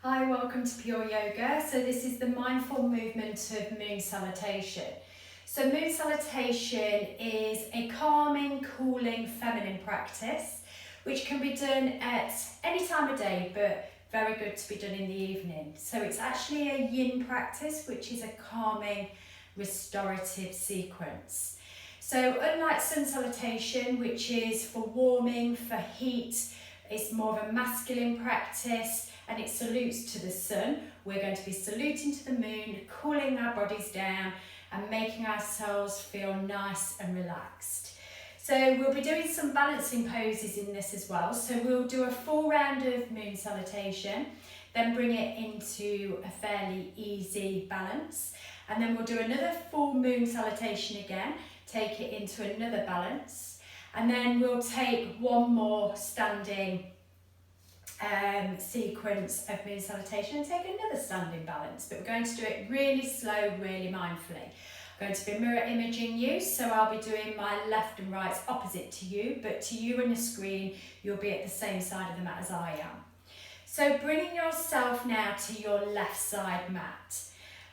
Hi, welcome to Pure Yoga. So this is the mindful movement of moon salutation. So moon salutation is a calming, cooling, feminine practice which can be done at any time of day, but very good to be done in the evening. So it's actually a yin practice, which is a calming, restorative sequence. So unlike sun salutation, which is for warming, for heat, it's more of a masculine practice and it salutes to the sun. We're going to be saluting to the moon, cooling our bodies down and making ourselves feel nice and relaxed. So we'll be doing some balancing poses in this as well. So we'll do a full round of moon salutation, then bring it into a fairly easy balance. And then we'll do another full moon salutation again, take it into another balance. And then we'll take one more standing sequence of moon salutation and take another standing balance, but we're going to do it really slow, really mindfully. I'm going to be mirror imaging you, so I'll be doing my left and right opposite to you, but to you and the screen, you'll be at the same side of the mat as I am. So bringing yourself now to your left side mat,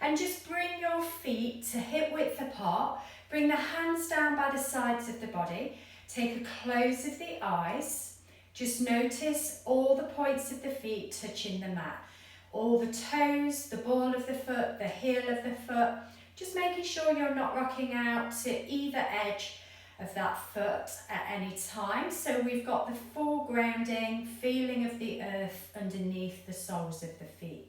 and just bring your feet to hip width apart, bring the hands down by the sides of the body, take a close of the eyes. Just notice all the points of the feet touching the mat. All the toes, the ball of the foot, the heel of the foot. Just making sure you're not rocking out to either edge of that foot at any time. So we've got the full grounding, feeling of the earth underneath the soles of the feet.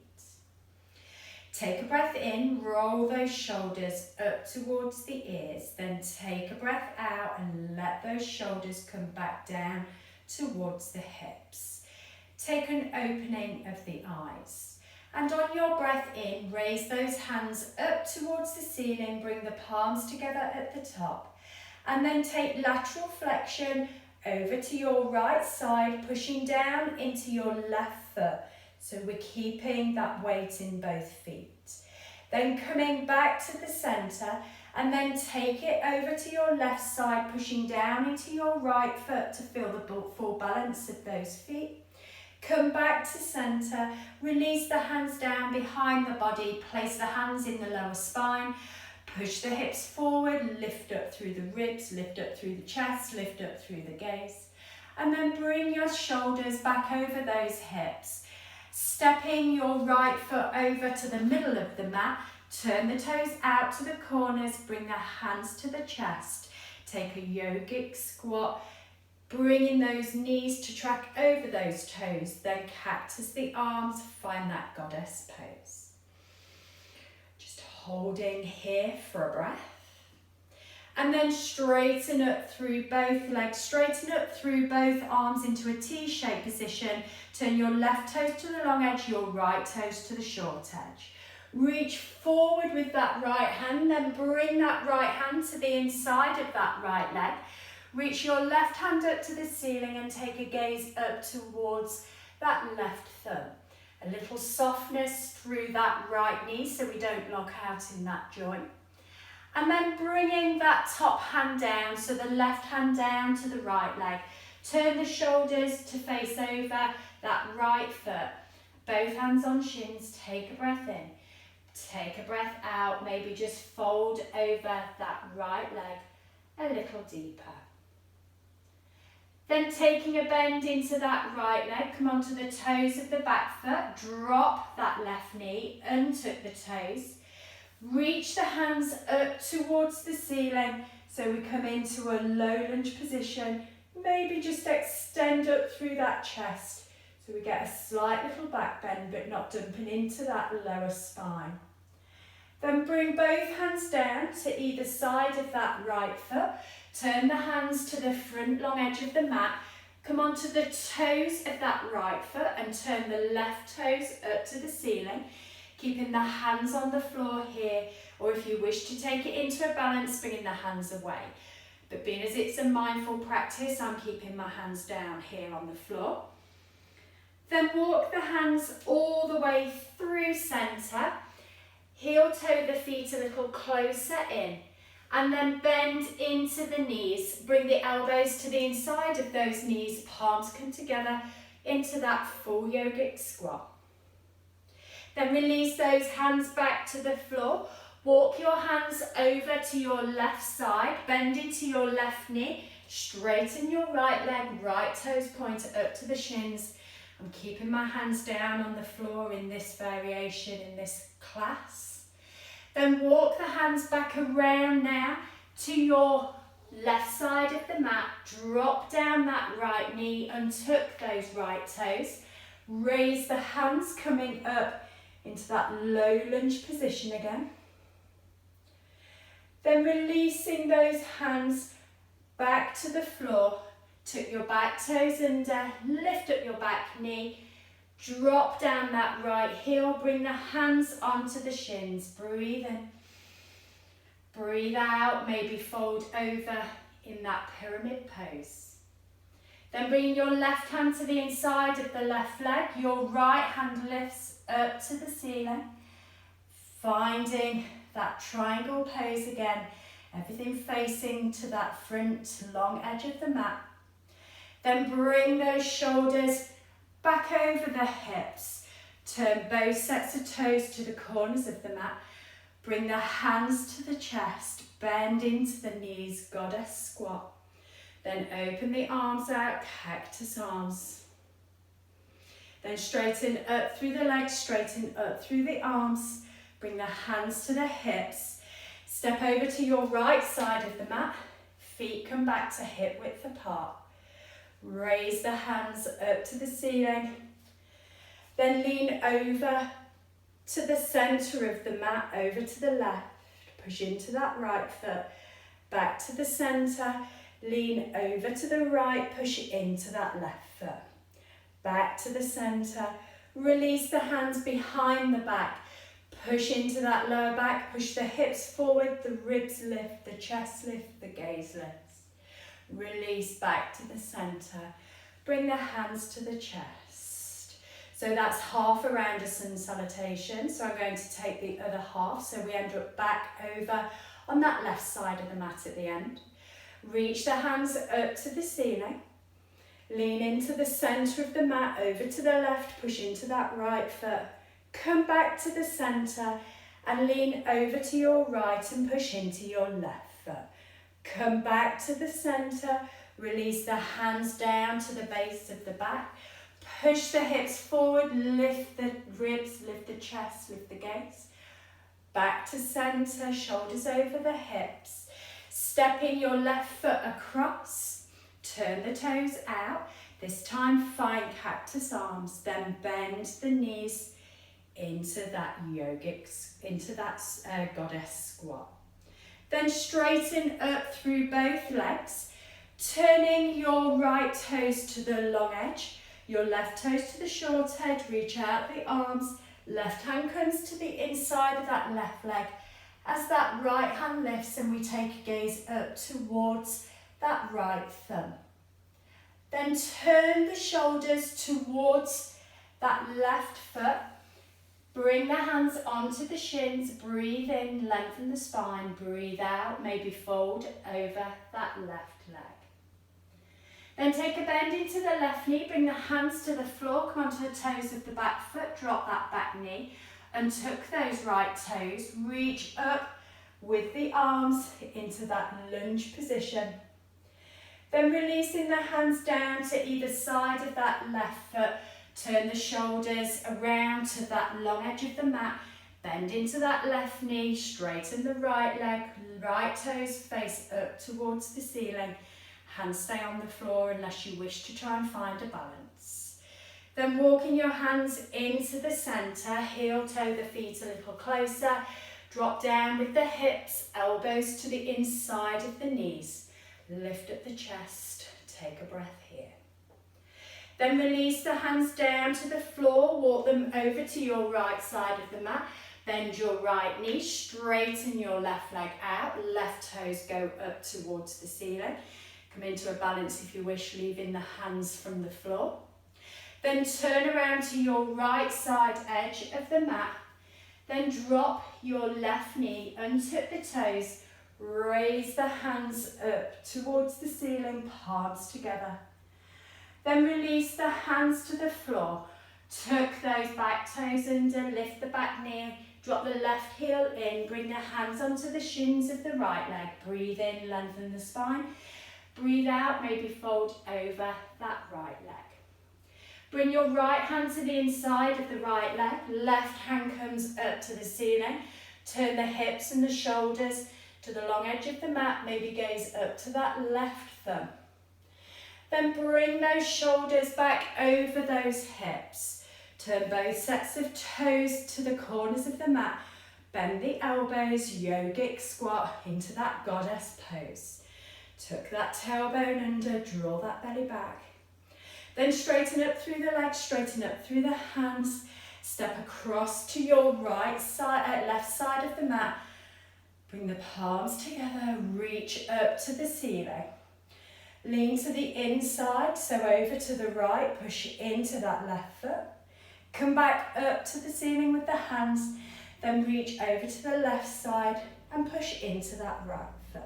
Take a breath in, roll those shoulders up towards the ears. Then take a breath out and let those shoulders come back down towards the hips. Take an opening of the eyes. And on your breath in, raise those hands up towards the ceiling, bring the palms together at the top. And then take lateral flexion over to your right side, pushing down into your left foot. So we're keeping that weight in both feet. Then coming back to the center, and then take it over to your left side, pushing down into your right foot to feel the full balance of those feet. Come back to center, release the hands down behind the body, place the hands in the lower spine, push the hips forward, lift up through the ribs, lift up through the chest, lift up through the gaze. And then bring your shoulders back over those hips. Stepping your right foot over to the middle of the mat, turn the toes out to the corners, bring the hands to the chest. Take a yogic squat, bringing those knees to track over those toes. Then cactus the arms, find that goddess pose. Just holding here for a breath. And then straighten up through both legs, straighten up through both arms into a T-shaped position. Turn your left toes to the long edge, your right toes to the short edge. Reach forward with that right hand, then bring that right hand to the inside of that right leg. Reach your left hand up to the ceiling and take a gaze up towards that left thumb. A little softness through that right knee so we don't lock out in that joint. And then bringing that top hand down, so the left hand down to the right leg. Turn the shoulders to face over that right foot. Both hands on shins, take a breath in. Take a breath out, maybe just fold over that right leg a little deeper. Then taking a bend into that right leg, come onto the toes of the back foot, drop that left knee, untuck the toes. Reach the hands up towards the ceiling, so we come into a low lunge position. Maybe just extend up through that chest, so we get a slight little back bend, but not dumping into that lower spine. Then bring both hands down to either side of that right foot. Turn the hands to the front long edge of the mat. Come onto the toes of that right foot and turn the left toes up to the ceiling. Keeping the hands on the floor here, or if you wish to take it into a balance, bringing the hands away. But being as it's a mindful practice, I'm keeping my hands down here on the floor. Then walk the hands all the way through center. Heel toe the feet a little closer in. And then bend into the knees. Bring the elbows to the inside of those knees, palms come together into that full yogic squat. Then release those hands back to the floor. Walk your hands over to your left side, bend into your left knee, straighten your right leg, right toes pointed up to the shins. I'm keeping my hands down on the floor in this variation, in this class. Then walk the hands back around now to your left side of the mat. Drop down that right knee, untuck those right toes. Raise the hands coming up into that low lunge position again. Then releasing those hands back to the floor. Tuck your back toes under, lift up your back knee, drop down that right heel, bring the hands onto the shins. Breathe in, breathe out, maybe fold over in that pyramid pose. Then bring your left hand to the inside of the left leg, your right hand lifts up to the ceiling, finding that triangle pose again, everything facing to that front long edge of the mat. Then bring those shoulders back over the hips. Turn both sets of toes to the corners of the mat. Bring the hands to the chest. Bend into the knees, goddess squat. Then open the arms out, cactus arms. Then straighten up through the legs, straighten up through the arms. Bring the hands to the hips. Step over to your right side of the mat. Feet come back to hip width apart. Raise the hands up to the ceiling. Then lean over to the centre of the mat, over to the left. Push into that right foot. Back to the centre. Lean over to the right. Push into that left foot. Back to the centre. Release the hands behind the back. Push into that lower back. Push the hips forward. The ribs lift. The chest lift. The gaze lifts. Release back to the centre. Bring the hands to the chest. So that's half around a sun salutation. So I'm going to take the other half. So we end up back over on that left side of the mat at the end. Reach the hands up to the ceiling. Lean into the centre of the mat, over to the left. Push into that right foot. Come back to the centre and lean over to your right and push into your left foot. Come back to the centre, release the hands down to the base of the back, push the hips forward, lift the ribs, lift the chest, lift the gaze. Back to centre, shoulders over the hips. Stepping your left foot across, turn the toes out. This time find cactus arms, then bend the knees into that yogic, into that goddess squat. Then straighten up through both legs, turning your right toes to the long edge, your left toes to the short edge, reach out the arms, left hand comes to the inside of that left leg as that right hand lifts and we take a gaze up towards that right thumb. Then turn the shoulders towards that left foot. Bring the hands onto the shins, breathe in, lengthen the spine, breathe out, maybe fold over that left leg. Then take a bend into the left knee, bring the hands to the floor, come onto the toes of the back foot, drop that back knee, and tuck those right toes, reach up with the arms into that lunge position. Then releasing the hands down to either side of that left foot, turn the shoulders around to that long edge of the mat, bend into that left knee, straighten the right leg, right toes face up towards the ceiling. Hands stay on the floor unless you wish to try and find a balance. Then walking your hands into the centre, heel toe the feet a little closer, drop down with the hips, elbows to the inside of the knees. Lift up the chest, take a breath here. Then release the hands down to the floor, walk them over to your right side of the mat, bend your right knee, straighten your left leg out, left toes go up towards the ceiling. Come into a balance if you wish, leaving the hands from the floor. Then turn around to your right side edge of the mat, then drop your left knee, untuck the toes, raise the hands up towards the ceiling, palms together. Then release the hands to the floor. Tuck those back toes under, lift the back knee, drop the left heel in, bring the hands onto the shins of the right leg. Breathe in, lengthen the spine. Breathe out, maybe fold over that right leg. Bring your right hand to the inside of the right leg. Left hand comes up to the ceiling. Turn the hips and the shoulders to the long edge of the mat. Maybe gaze up to that left thumb. Then bring those shoulders back over those hips. Turn both sets of toes to the corners of the mat. Bend the elbows, yogic squat into that goddess pose. Tuck that tailbone under, draw that belly back. Then straighten up through the legs, straighten up through the hands. Step across to your right side, left side of the mat. Bring the palms together, reach up to the ceiling. Lean to the inside, so over to the right, push into that left foot. Come back up to the ceiling with the hands, then reach over to the left side and push into that right foot.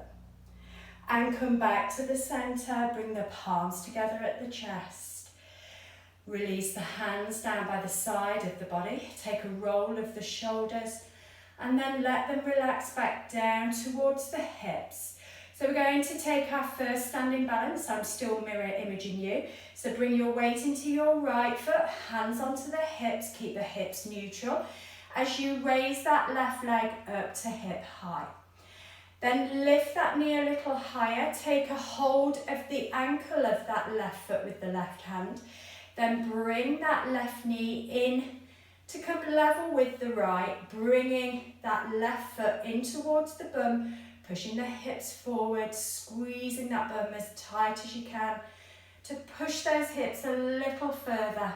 And come back to the centre, bring the palms together at the chest. Release the hands down by the side of the body, take a roll of the shoulders, and then let them relax back down towards the hips. So we're going to take our first standing balance. I'm still mirror imaging you. So bring your weight into your right foot, hands onto the hips, keep the hips neutral as you raise that left leg up to hip high. Then lift that knee a little higher, take a hold of the ankle of that left foot with the left hand. Then bring that left knee in to come level with the right, bringing that left foot in towards the bum, pushing the hips forward, squeezing that bum as tight as you can to push those hips a little further.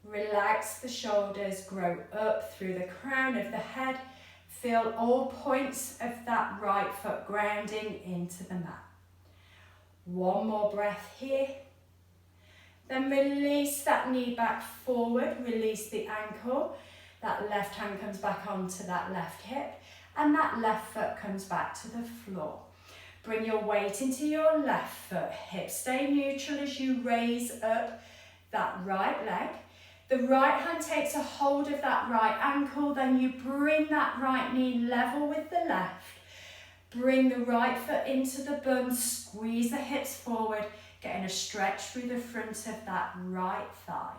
Relax the shoulders, grow up through the crown of the head. Feel all points of that right foot grounding into the mat. One more breath here. Then release that knee back forward, release the ankle. That left hand comes back onto that left hip and that left foot comes back to the floor. Bring your weight into your left foot, hips stay neutral as you raise up that right leg. The right hand takes a hold of that right ankle, then you bring that right knee level with the left. Bring the right foot into the bum, squeeze the hips forward, getting a stretch through the front of that right thigh.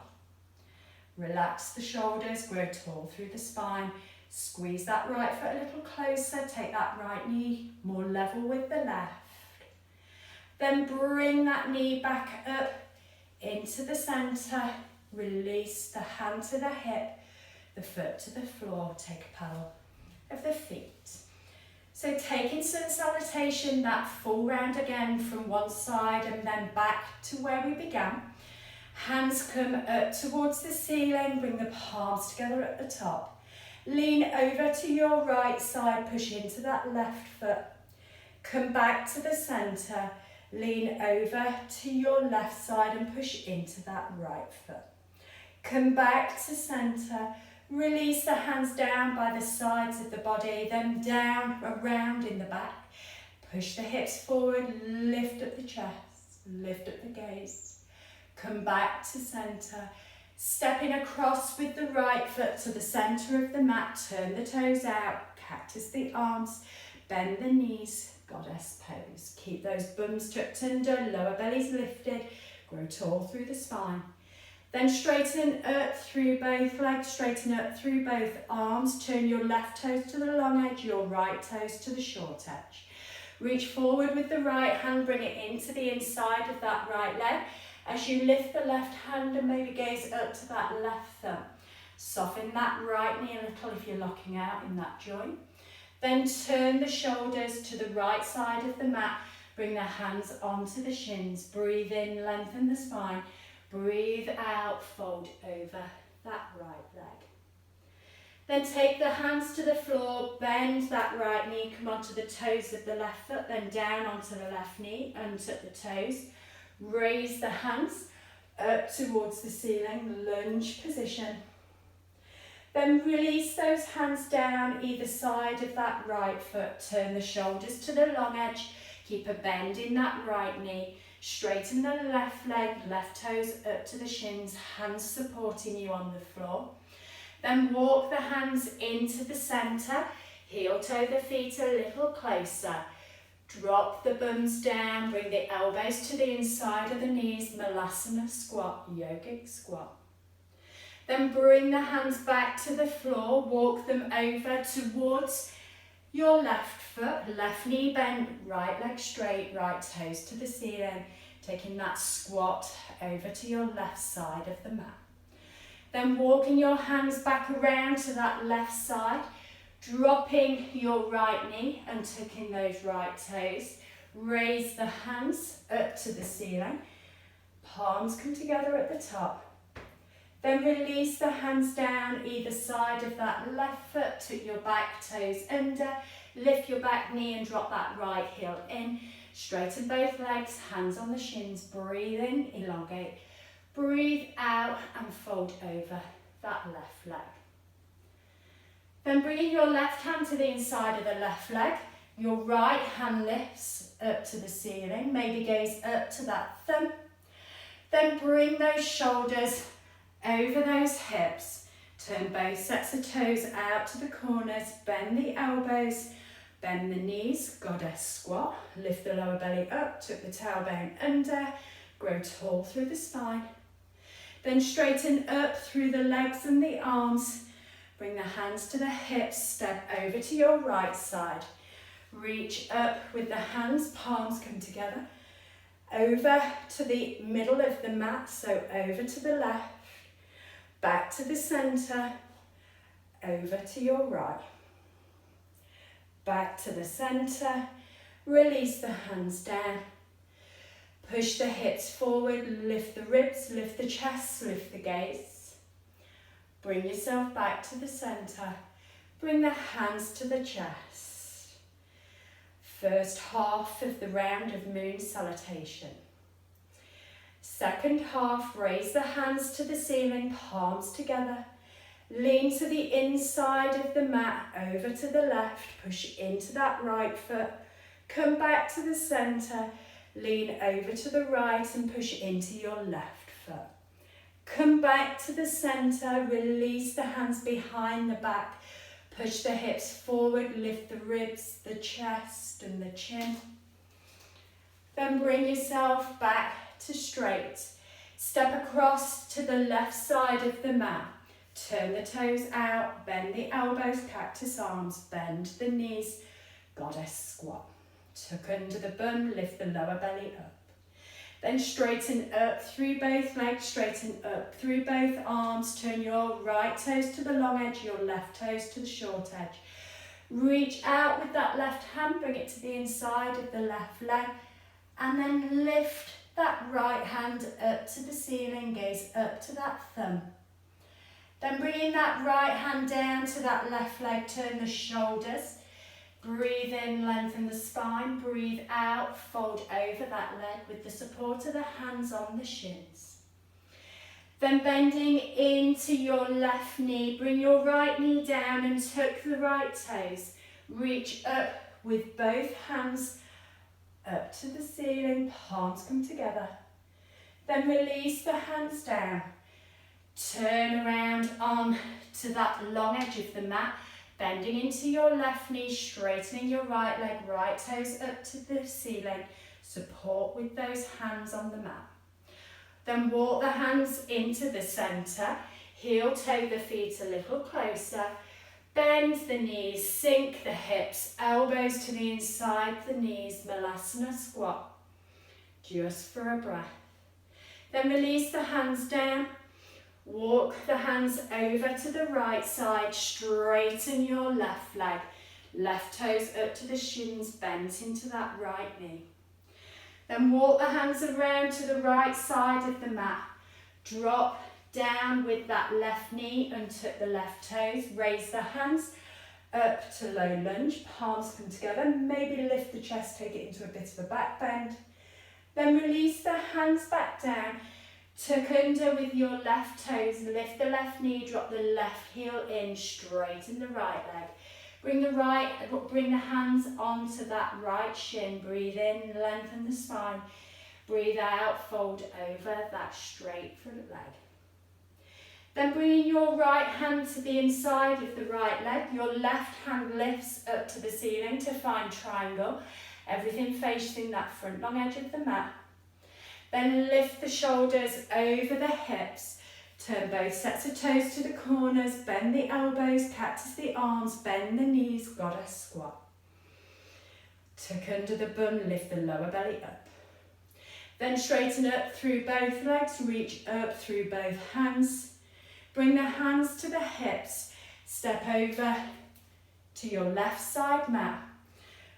Relax the shoulders, grow tall through the spine. Squeeze that right foot a little closer, take that right knee more level with the left. Then bring that knee back up into the centre. Release the hand to the hip, the foot to the floor. Take a paddle of the feet. So taking sun salutation, that full round again from one side and then back to where we began. Hands come up towards the ceiling, bring the palms together at the top. Lean over to your right side, push into that left foot. Come back to the centre, lean over to your left side and push into that right foot. Come back to centre, release the hands down by the sides of the body, then down, around in the back. Push the hips forward, lift up the chest, lift up the gaze. Come back to centre. Stepping across with the right foot to the centre of the mat, turn the toes out, cactus the arms, bend the knees, goddess pose. Keep those bums tucked under, lower bellies lifted, grow tall through the spine. Then straighten up through both legs, straighten up through both arms, turn your left toes to the long edge, your right toes to the short edge. Reach forward with the right hand, bring it into the inside of that right leg. As you lift the left hand and maybe gaze up to that left thumb. Soften that right knee a little if you're locking out in that joint. Then turn the shoulders to the right side of the mat. Bring the hands onto the shins. Breathe in, lengthen the spine. Breathe out, fold over that right leg. Then take the hands to the floor, bend that right knee, come onto the toes of the left foot, then down onto the left knee, untuck the toes. Raise the hands up towards the ceiling, lunge position. Then release those hands down either side of that right foot. Turn the shoulders to the long edge. Keep a bend in that right knee. Straighten the left leg, left toes up to the shins, hands supporting you on the floor. Then walk the hands into the centre, heel toe the feet a little closer. Drop the bums down, bring the elbows to the inside of the knees, Malasana squat, yogic squat. Then bring the hands back to the floor, walk them over towards your left foot, left knee bent, right leg straight, right toes to the ceiling, taking that squat over to your left side of the mat. Then walking your hands back around to that left side, dropping your right knee and tucking those right toes. Raise the hands up to the ceiling. Palms come together at the top. Then release the hands down either side of that left foot, tuck your back toes under, lift your back knee and drop that right heel in. Straighten both legs, hands on the shins, breathe in, elongate. Breathe out and fold over that left leg. Then bringing your left hand to the inside of the left leg, your right hand lifts up to the ceiling, maybe gaze up to that thumb. Then bring those shoulders over those hips. Turn both sets of toes out to the corners, bend the elbows, bend the knees, goddess squat. Lift the lower belly up, tuck the tailbone under, grow tall through the spine. Then straighten up through the legs and the arms. Bring the hands to the hips, step over to your right side. Reach up with the hands, palms come together. Over to the middle of the mat, so over to the left. Back to the centre, over to your right. Back to the centre, release the hands down. Push the hips forward, lift the ribs, lift the chest, lift the gaze. Bring yourself back to the centre. Bring the hands to the chest. First half of the round of moon salutation. Second half, raise the hands to the ceiling, palms together. Lean to the inside of the mat, over to the left, push into that right foot. Come back to the centre, lean over to the right and push into your left foot. Come back to the centre, release the hands behind the back, push the hips forward, lift the ribs, the chest and the chin. Then bring yourself back to straight. Step across to the left side of the mat. Turn the toes out, bend the elbows, cactus arms, bend the knees, goddess squat. Tuck under the bum, lift the lower belly up. Then straighten up through both legs, straighten up through both arms. Turn your right toes to the long edge, your left toes to the short edge. Reach out with that left hand, bring it to the inside of the left leg. And then lift that right hand up to the ceiling, gaze up to that thumb. Then bringing that right hand down to that left leg, turn the shoulders. Breathe in, lengthen the spine. Breathe out, fold over that leg with the support of the hands on the shins. Then bending into your left knee, bring your right knee down and tuck the right toes. Reach up with both hands up to the ceiling, palms come together. Then release the hands down. Turn around on to that long edge of the mat, bending into your left knee, straightening your right leg, right toes up to the ceiling. Support with those hands on the mat. Then walk the hands into the centre, heel toe the feet a little closer, bend the knees, sink the hips, elbows to the inside the knees, Malasana squat, just for a breath. Then release the hands down. Walk the hands over to the right side, straighten your left leg, left toes up to the shins, bent into that right knee. Then walk the hands around to the right side of the mat. Drop down with that left knee and tuck the left toes. Raise the hands up to low lunge, palms come together. Maybe lift the chest, take it into a bit of a back bend. Then release the hands back down. Tuck under with your left toes, lift the left knee, drop the left heel in, straighten the right leg. Bring the hands onto that right shin, breathe in, lengthen the spine. Breathe out, fold over that straight front leg. Then bringing your right hand to the inside of the right leg, your left hand lifts up to the ceiling to find triangle, everything facing that front long edge of the mat. Then lift the shoulders over the hips, turn both sets of toes to the corners, bend the elbows, cactus the arms, bend the knees, goddess squat. Tuck under the bum, lift the lower belly up. Then straighten up through both legs, reach up through both hands. Bring the hands to the hips, step over to your left side mat.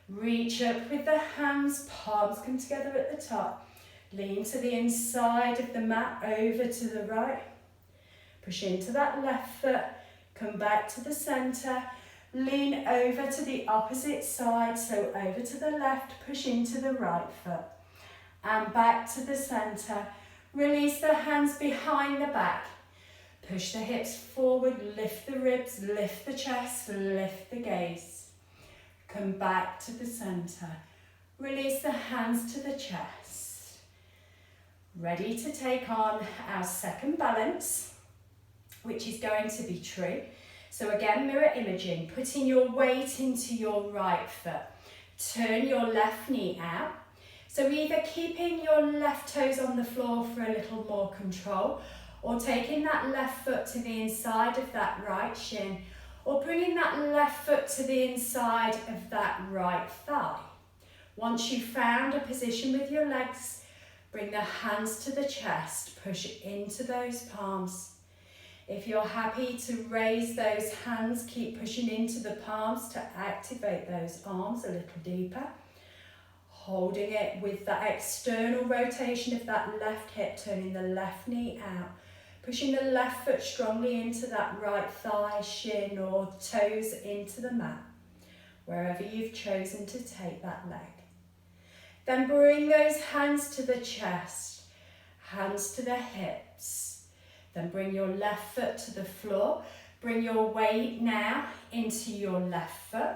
Reach up with the hands, palms come together at the top. Lean to the inside of the mat, over to the right. Push into that left foot, come back to the centre. Lean over to the opposite side, so over to the left, push into the right foot. And back to the centre. Release the hands behind the back. Push the hips forward, lift the ribs, lift the chest, lift the gaze. Come back to the centre. Release the hands to the chest. Ready to take on our second balance, which is going to be tree. So again, mirror imaging, putting your weight into your right foot. Turn your left knee out. So either keeping your left toes on the floor for a little more control, or taking that left foot to the inside of that right shin, or bringing that left foot to the inside of that right thigh. Once you've found a position with your legs, bring the hands to the chest, push into those palms. If you're happy to raise those hands, keep pushing into the palms to activate those arms a little deeper. Holding it with that external rotation of that left hip, turning the left knee out. Pushing the left foot strongly into that right thigh, shin or toes into the mat, wherever you've chosen to take that leg. Then bring those hands to the chest, hands to the hips. Then bring your left foot to the floor. Bring your weight now into your left foot.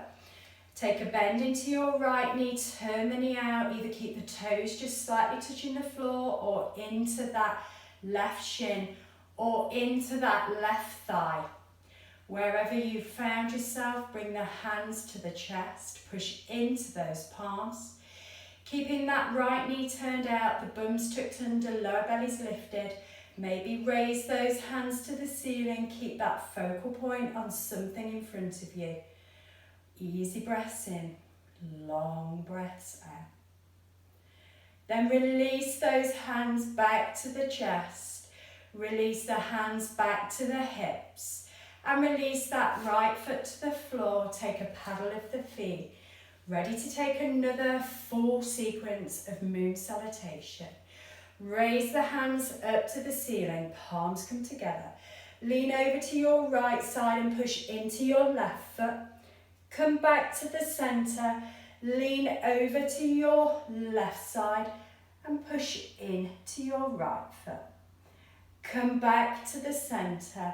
Take a bend into your right knee, turn the knee out, either keep the toes just slightly touching the floor or into that left shin or into that left thigh. Wherever you've found yourself, bring the hands to the chest, push into those palms. Keeping that right knee turned out, the bum's tucked under, lower belly's lifted. Maybe raise those hands to the ceiling, keep that focal point on something in front of you. Easy breaths in, long breaths out. Then release those hands back to the chest. Release the hands back to the hips. And release that right foot to the floor. Take a paddle of the feet. Ready to take another full sequence of moon salutation. Raise the hands up to the ceiling, palms come together. Lean over to your right side and push into your left foot. Come back to the centre, lean over to your left side and push in to your right foot. Come back to the centre.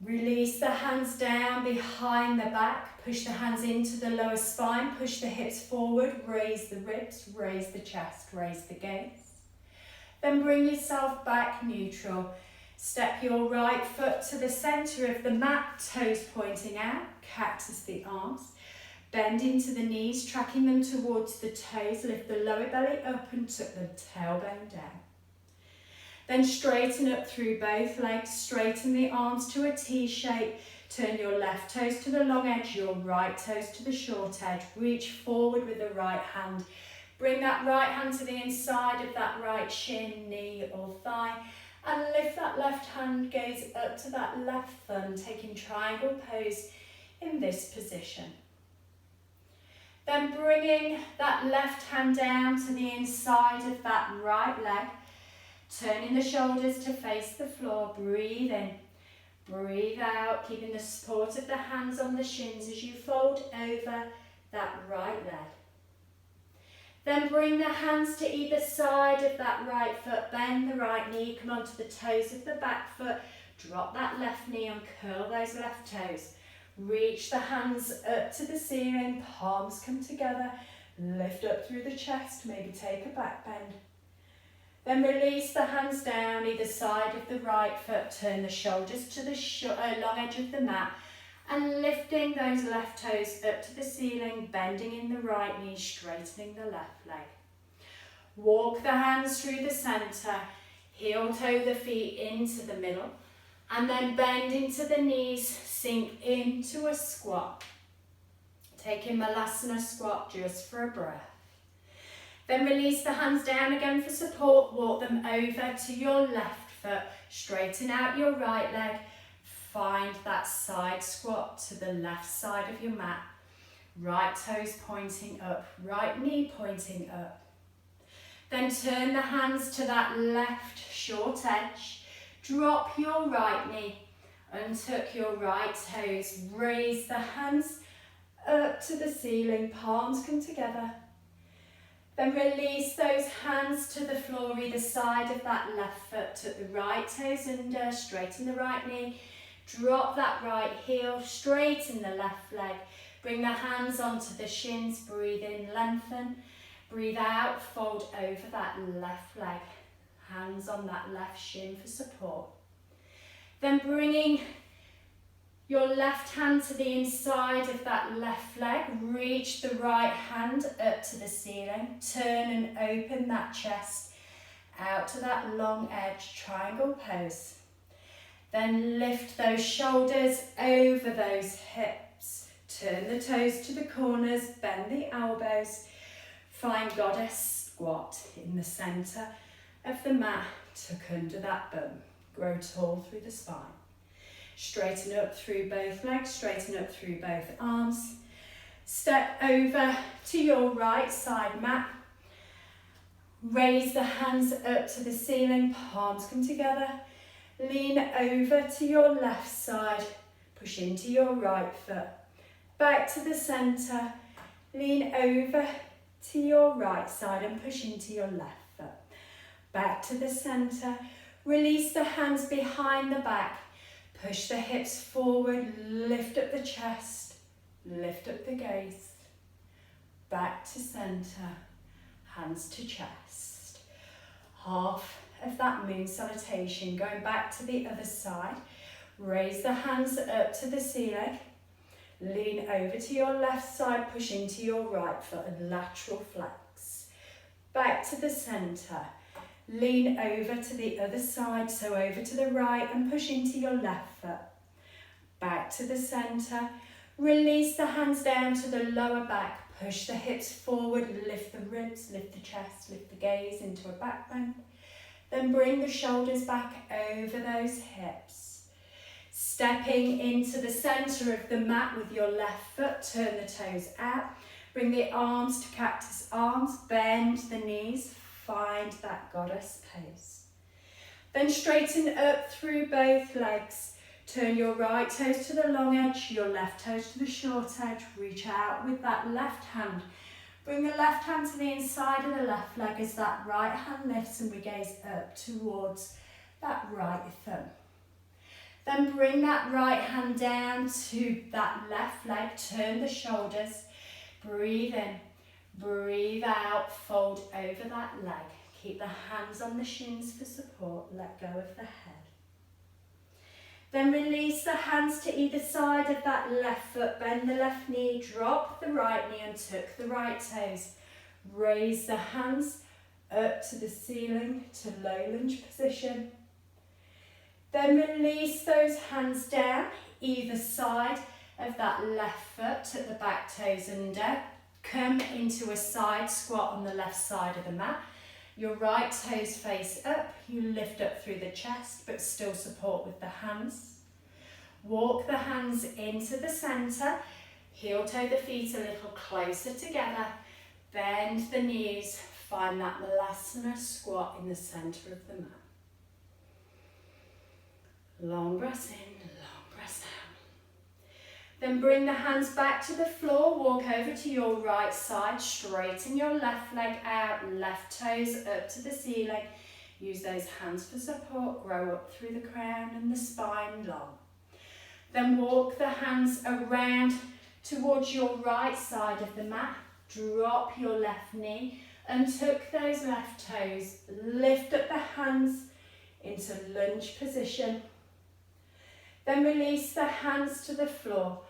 Release the hands down behind the back. Push the hands into the lower spine. Push the hips forward. Raise the ribs. Raise the chest. Raise the gaze. Then bring yourself back neutral. Step your right foot to the centre of the mat. Toes pointing out. Cactus the arms. Bend into the knees, tracking them towards the toes. Lift the lower belly up and tuck the tailbone down. Then straighten up through both legs, straighten the arms to a T shape, turn your left toes to the long edge, your right toes to the short edge, reach forward with the right hand, bring that right hand to the inside of that right shin, knee or thigh, and lift that left hand, gaze up to that left thumb, taking triangle pose in this position. Then bringing that left hand down to the inside of that right leg, turning the shoulders to face the floor, breathe in, breathe out, keeping the support of the hands on the shins as you fold over that right leg. Then bring the hands to either side of that right foot, bend the right knee, come onto the toes of the back foot, drop that left knee and curl those left toes. Reach the hands up to the ceiling, palms come together, Lift up through the chest, maybe take a back bend. Then release the hands down either side of the right foot, turn the shoulders to the long edge of the mat and lifting those left toes up to the ceiling, bending in the right knee, straightening the left leg. Walk the hands through the centre, heel toe the feet into the middle and then bend into the knees, sink into a squat. Taking Malasana squat just for a breath. Then release the hands down again for support, walk them over to your left foot, straighten out your right leg, find that side squat to the left side of your mat, right toes pointing up, right knee pointing up. Then turn the hands to that left short edge, drop your right knee, untuck your right toes, raise the hands up to the ceiling, palms come together. Then release those hands to the floor either side of that left foot, tuck the right toes under, straighten the right knee, drop that right heel, straighten the left leg, bring the hands onto the shins, breathe in, lengthen, breathe out, fold over that left leg, hands on that left shin for support. Then bringing your left hand to the inside of that left leg, reach the right hand up to the ceiling, turn and open that chest out to that long edge, triangle pose. Then lift those shoulders over those hips, turn the toes to the corners, bend the elbows, find goddess squat in the centre of the mat, tuck under that bum, grow tall through the spine. Straighten up through both legs, straighten up through both arms. Step over to your right side mat. Raise the hands up to the ceiling, palms come together. Lean over to your left side, push into your right foot. Back to the centre, lean over to your right side and push into your left foot. Back to the centre, release the hands behind the back. Push the hips forward, lift up the chest, lift up the gaze. Back to centre, hands to chest. Half of that moon salutation, going back to the other side. Raise the hands up to the ceiling. Lean over to your left side, push into your right foot and lateral flex. Back to the centre. Lean over to the other side, so over to the right and push into your left foot. Back to the centre. Release the hands down to the lower back. Push the hips forward, lift the ribs, lift the chest, lift the gaze into a back bend. Then bring the shoulders back over those hips. Stepping into the centre of the mat with your left foot, turn the toes out. Bring the arms to cactus arms, bend the knees. Find that goddess pose. Then straighten up through both legs. Turn your right toes to the long edge, your left toes to the short edge. Reach out with that left hand. Bring the left hand to the inside of the left leg as that right hand lifts and we gaze up towards that right thumb. Then bring that right hand down to that left leg. Turn the shoulders. Breathe in. Breathe out, fold over that leg. Keep the hands on the shins for support. Let go of the head. Then release the hands to either side of that left foot. Bend the left knee, drop the right knee and tuck the right toes. Raise the hands up to the ceiling to low lunge position. Then release those hands down either side of that left foot. Tuck the back toes under. Come into a side squat on the left side of the mat. Your right toes face up. You lift up through the chest, but still support with the hands. Walk the hands into the centre. Heel toe the feet a little closer together. Bend the knees. Find that Malasana squat in the centre of the mat. Long breaths in, long breaths out. Then bring the hands back to the floor, walk over to your right side, straighten your left leg out, left toes up to the ceiling. Use those hands for support, grow up through the crown and the spine long. Then walk the hands around towards your right side of the mat, drop your left knee and tuck those left toes. Lift up the hands into lunge position. Then release the hands to the floor.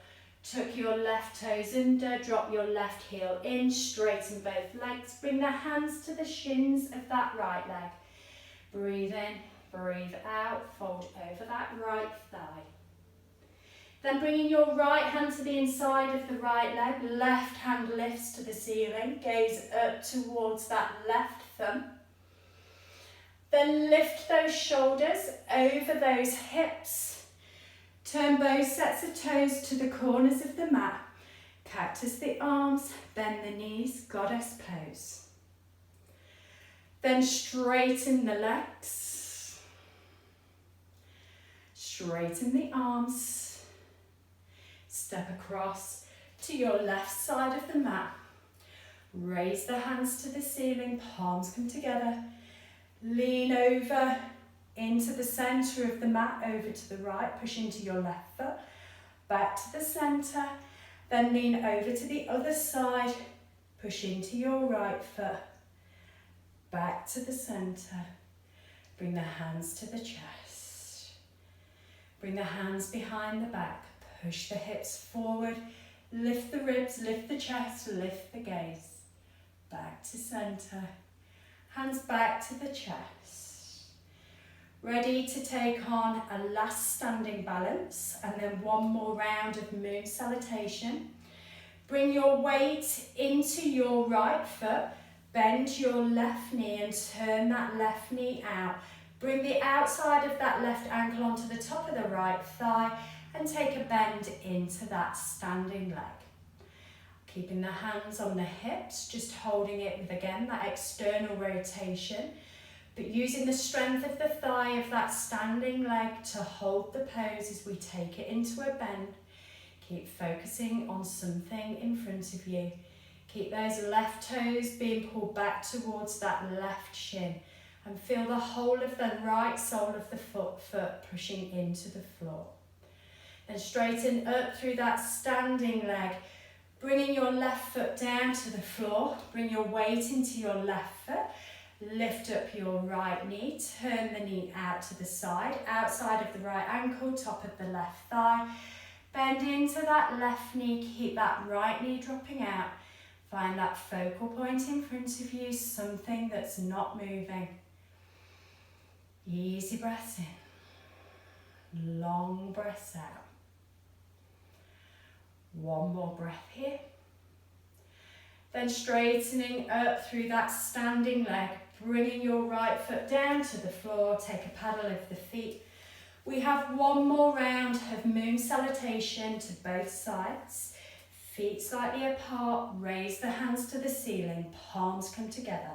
Tuck your left toes under, drop your left heel in, straighten both legs. Bring the hands to the shins of that right leg. Breathe in, breathe out, fold over that right thigh. Then bringing your right hand to the inside of the right leg, left hand lifts to the ceiling, gaze up towards that left thumb. Then lift those shoulders over those hips. Turn both sets of toes to the corners of the mat. Cactus the arms, bend the knees, goddess pose. Then straighten the legs. Straighten the arms. Step across to your left side of the mat. Raise the hands to the ceiling, palms come together. Lean over into the centre of the mat, over to the right, push into your left foot, back to the centre, then lean over to the other side, push into your right foot, back to the centre. Bring the hands to the chest. Bring the hands behind the back, push the hips forward, lift the ribs, lift the chest, lift the gaze. Back to centre, hands back to the chest. Ready to take on a last standing balance and then one more round of moon salutation. Bring your weight into your right foot, bend your left knee and turn that left knee out. Bring the outside of that left ankle onto the top of the right thigh and take a bend into that standing leg. Keeping the hands on the hips, just holding it with, again, that external rotation, but using the strength of the thigh of that standing leg to hold the pose as we take it into a bend. Keep focusing on something in front of you. Keep those left toes being pulled back towards that left shin and feel the whole of the right sole of the foot pushing into the floor. Then straighten up through that standing leg, bringing your left foot down to the floor. Bring your weight into your left foot. Lift up your right knee, turn the knee out to the side, outside of the right ankle, top of the left thigh. Bend into that left knee, keep that right knee dropping out. Find that focal point in front of you, something that's not moving. Easy breaths in, long breaths out. One more breath here. Then straightening up through that standing leg, bringing your right foot down to the floor, take a paddle of the feet. We have one more round of moon salutation to both sides. Feet slightly apart, raise the hands to the ceiling, palms come together.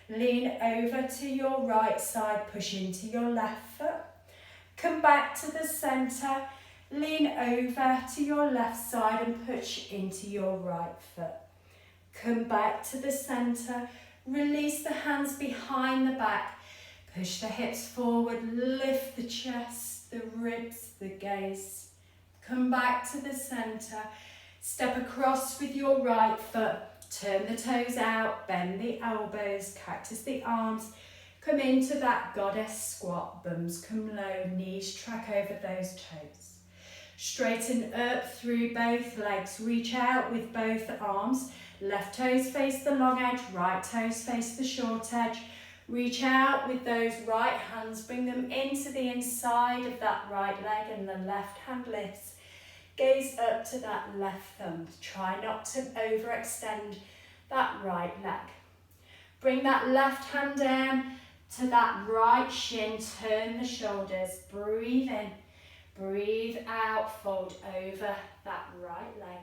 Lean over to your right side, push into your left foot. Come back to the centre, lean over to your left side and push into your right foot. Come back to the centre, release the hands behind the back, push the hips forward, lift the chest, the ribs, the gaze. Come back to the centre, step across with your right foot, turn the toes out, bend the elbows, cactus the arms, come into that goddess squat, bums come low, knees track over those toes. Straighten up through both legs, reach out with both arms. Left toes face the long edge, right toes face the short edge. Reach out with those right hands, bring them into the inside of that right leg and the left hand lifts. Gaze up to that left thumb. Try not to overextend that right leg. Bring that left hand down to that right shin, turn the shoulders, breathe in, breathe out, fold over that right leg.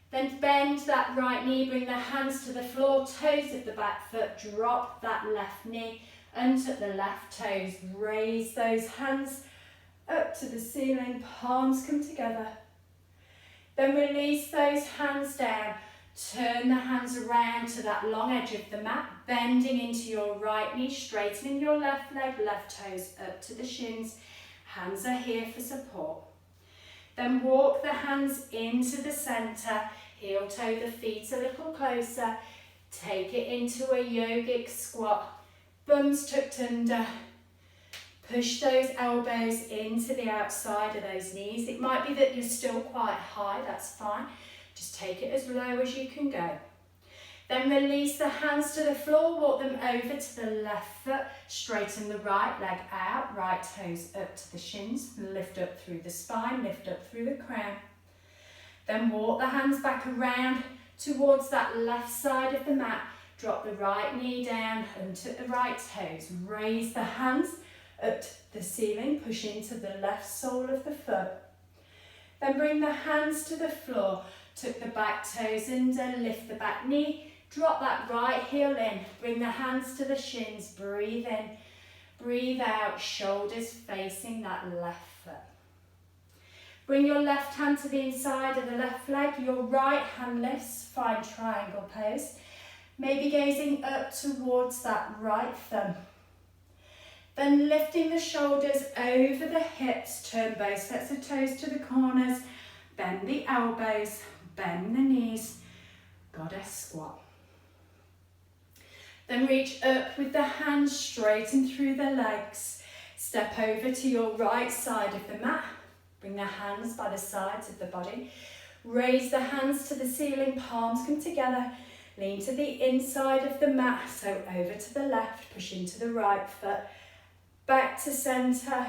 Then bend that right knee, bring the hands to the floor, toes of the back foot, drop that left knee, untuck the left toes, raise those hands up to the ceiling, palms come together. Then release those hands down, turn the hands around to that long edge of the mat, bending into your right knee, straightening your left leg, left toes up to the shins, hands are here for support. Then walk the hands into the centre, heel toe the feet a little closer. Take it into a yogic squat. Bums tucked under. Push those elbows into the outside of those knees. It might be that you're still quite high, that's fine. Just take it as low as you can go. Then release the hands to the floor, walk them over to the left foot, straighten the right leg out, right toes up to the shins, lift up through the spine, lift up through the crown. Then walk the hands back around towards that left side of the mat, drop the right knee down, untuck the right toes, raise the hands up to the ceiling, push into the left sole of the foot. Then bring the hands to the floor, tuck the back toes under, lift the back knee, drop that right heel in, bring the hands to the shins, breathe in, breathe out, shoulders facing that left foot. Bring your left hand to the inside of the left leg, your right hand lifts, find triangle pose, maybe gazing up towards that right thumb. Then lifting the shoulders over the hips, turn both sets of toes to the corners, bend the elbows, bend the knees, goddess squat. Then reach up with the hands, straighten through the legs. Step over to your right side of the mat. Bring the hands by the sides of the body. Raise the hands to the ceiling, palms come together. Lean to the inside of the mat, so over to the left, push into the right foot. Back to centre,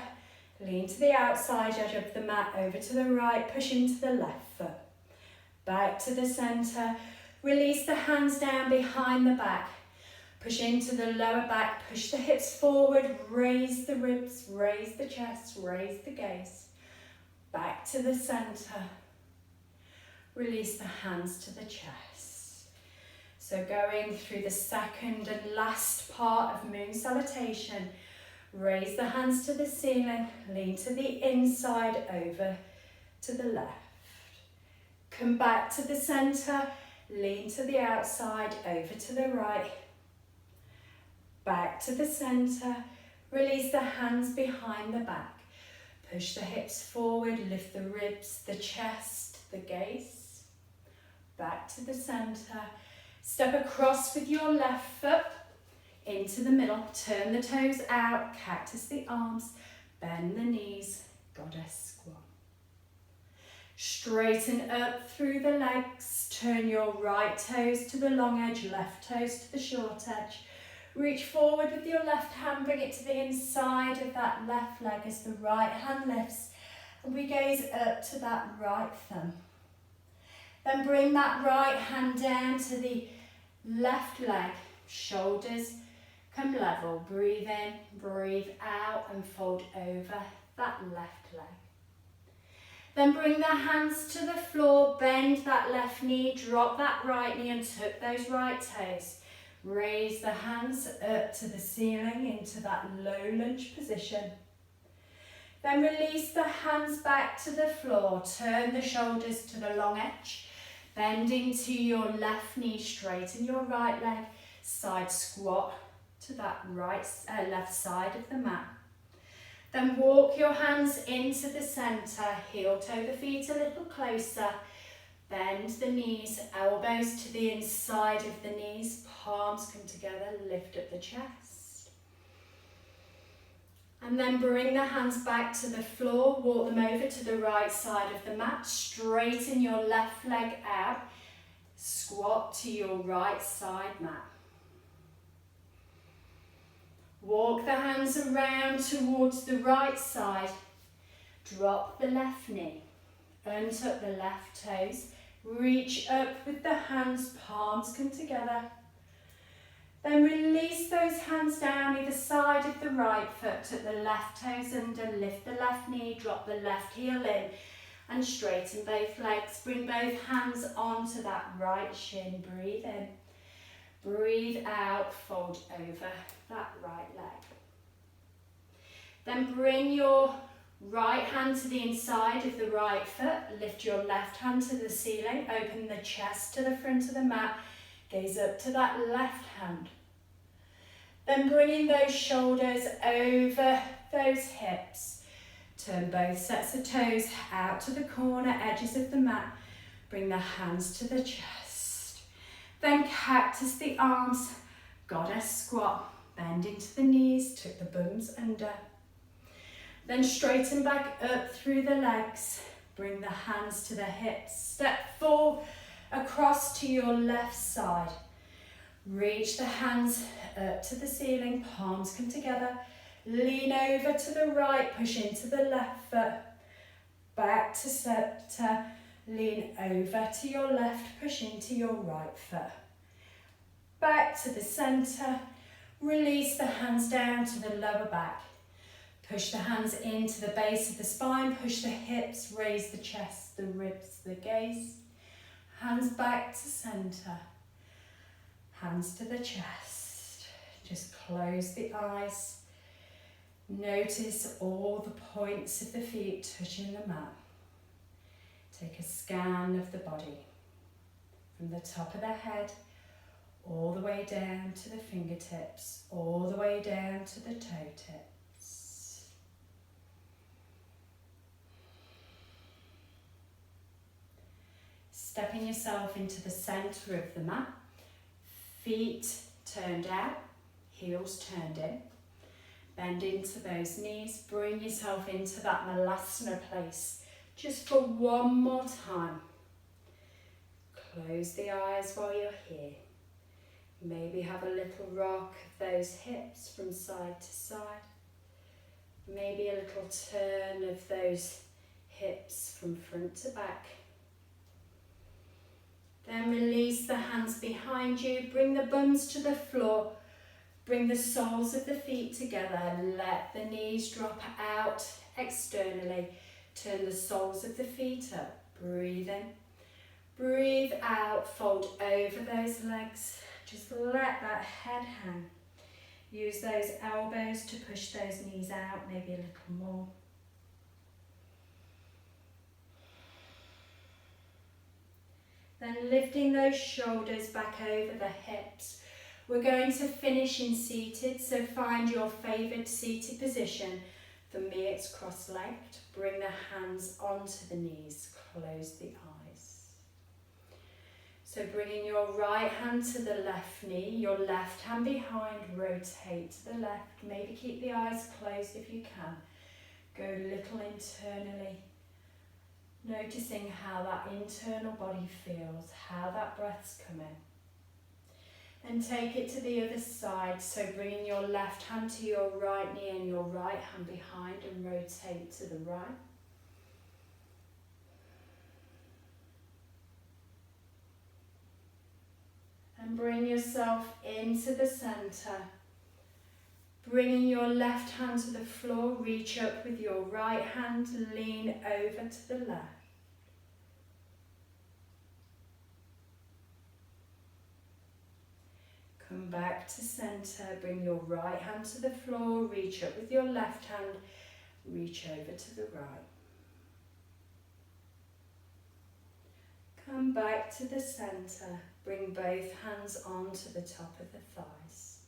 lean to the outside edge of the mat, over to the right, push into the left foot. Back to the centre, release the hands down behind the back. Push into the lower back, push the hips forward, raise the ribs, raise the chest, raise the gaze. Back to the centre. Release the hands to the chest. So going through the second and last part of moon salutation, raise the hands to the ceiling, lean to the inside, over to the left. Come back to the centre, lean to the outside, over to the right. Back to the centre, release the hands behind the back. Push the hips forward, lift the ribs, the chest, the gaze. Back to the centre. Step across with your left foot into the middle. Turn the toes out, cactus the arms, bend the knees, goddess squat. Straighten up through the legs. Turn your right toes to the long edge, left toes to the short edge. Reach forward with your left hand, bring it to the inside of that left leg as the right hand lifts. And we gaze up to that right thumb. Then bring that right hand down to the left leg. Shoulders come level. Breathe in, breathe out, and fold over that left leg. Then bring the hands to the floor, bend that left knee, drop that right knee and tuck those right toes. Raise the hands up to the ceiling into that low lunge position. Then release the hands back to the floor. Turn the shoulders to the long edge. Bend into your left knee, straighten your right leg. Side squat to that left side of the mat. Then walk your hands into the centre. Heel toe the feet a little closer. Bend the knees, elbows to the inside of the knees, palms come together, lift up the chest. And then bring the hands back to the floor, walk them over to the right side of the mat, straighten your left leg out, squat to your right side mat. Walk the hands around towards the right side, drop the left knee, untuck the left toes, reach up with the hands, palms come together. Then release those hands down either side of the right foot, tuck the left toes under, lift the left knee, drop the left heel in and straighten both legs. Bring both hands onto that right shin, breathe in, breathe out, fold over that right leg. Then bring your right hand to the inside of the right foot, lift your left hand to the ceiling, open the chest to the front of the mat, gaze up to that left hand. Then bringing those shoulders over those hips, turn both sets of toes out to the corner edges of the mat, Bring the hands to the chest. Then cactus the arms, goddess squat. Bend into the knees, tuck the bums under. Then straighten back up through the legs. Bring the hands to the hips. Step forward across to your left side. Reach the hands up to the ceiling, palms come together. Lean over to the right, push into the left foot. Back to center, lean over to your left, push into your right foot. Back to the center, release the hands down to the lower back. Push the hands into the base of the spine, push the hips, raise the chest, the ribs, the gaze. Hands back to center, hands to the chest. Just close the eyes. Notice all the points of the feet touching the mat. Take a scan of the body from the top of the head all the way down to the fingertips, all the way down to the toe tips. Stepping yourself into the center of the mat, feet turned out, heels turned in. Bend into those knees, bring yourself into that Malasana place just for one more time. Close the eyes while you're here. Maybe have a little rock of those hips from side to side. Maybe a little turn of those hips from front to back. Then release the hands behind you, bring the bums to the floor. Bring the soles of the feet together, let the knees drop out externally. Turn the soles of the feet up, breathe in. Breathe out, fold over those legs. Just let that head hang. Use those elbows to push those knees out, maybe a little more. Then lifting those shoulders back over the hips. We're going to finish in seated, so find your favoured seated position. For me, it's cross-legged. Bring the hands onto the knees, close the eyes. So bringing your right hand to the left knee, your left hand behind, rotate to the left. Maybe keep the eyes closed if you can. Go a little internally. Noticing how that internal body feels, how that breath's coming. And take it to the other side, so bringing your left hand to your right knee and your right hand behind and rotate to the right. And bring yourself into the center. Bringing your left hand to the floor, reach up with your right hand, lean over to the left. Come back to center, bring your right hand to the floor, reach up with your left hand, reach over to the right. Come back to the center, bring both hands onto the top of the thighs.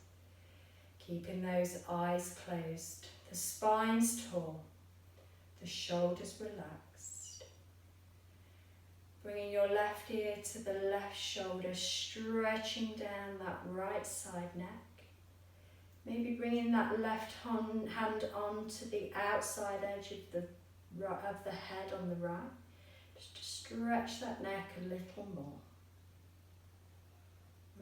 Keeping those eyes closed, the spine's tall, the shoulders relaxed. Bringing your left ear to the left shoulder, stretching down that right side neck. Maybe bringing that left hand onto the outside edge of the head on the right. Just to stretch that neck a little more.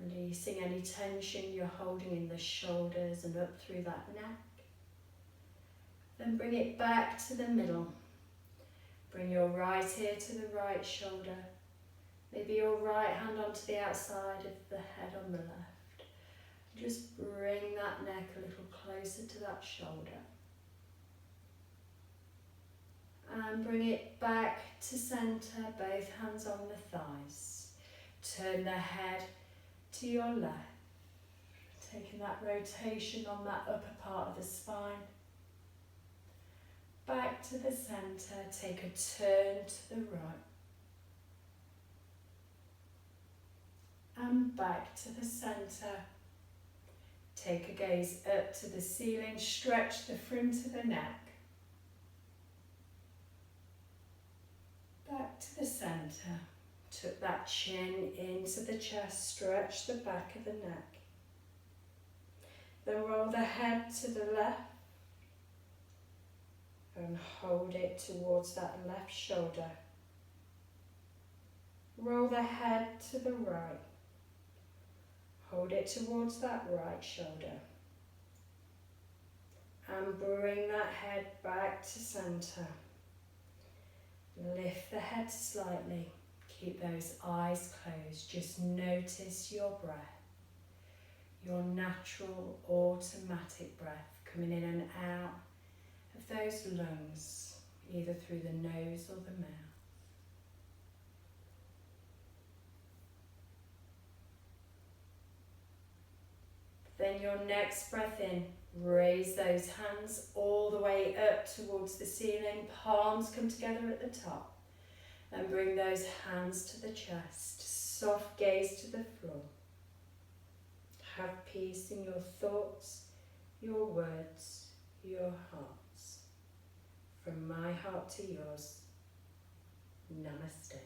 Releasing any tension you're holding in the shoulders and up through that neck. Then bring it back to the middle. Bring your right ear to the right shoulder. Maybe your right hand onto the outside of the head on the left. Just bring that neck a little closer to that shoulder. And bring it back to center, both hands on the thighs. Turn the head to your left. Taking that rotation on that upper part of the spine. Back to the center, take a turn to the right. And back to the center. Take a gaze up to the ceiling, stretch the front of the neck. Back to the center. Tuck that chin into the chest, stretch the back of the neck. Then roll the head to the left and hold it towards that left shoulder. Roll the head to the right. Hold it towards that right shoulder. And bring that head back to centre. Lift the head slightly. Keep those eyes closed. Just notice your breath. Your natural, automatic breath coming in and out of those lungs, either through the nose or the mouth. Then your next breath in, raise those hands all the way up towards the ceiling, palms come together at the top. And bring those hands to the chest, soft gaze to the floor. Have peace in your thoughts, your words, your hearts. From my heart to yours, Namaste.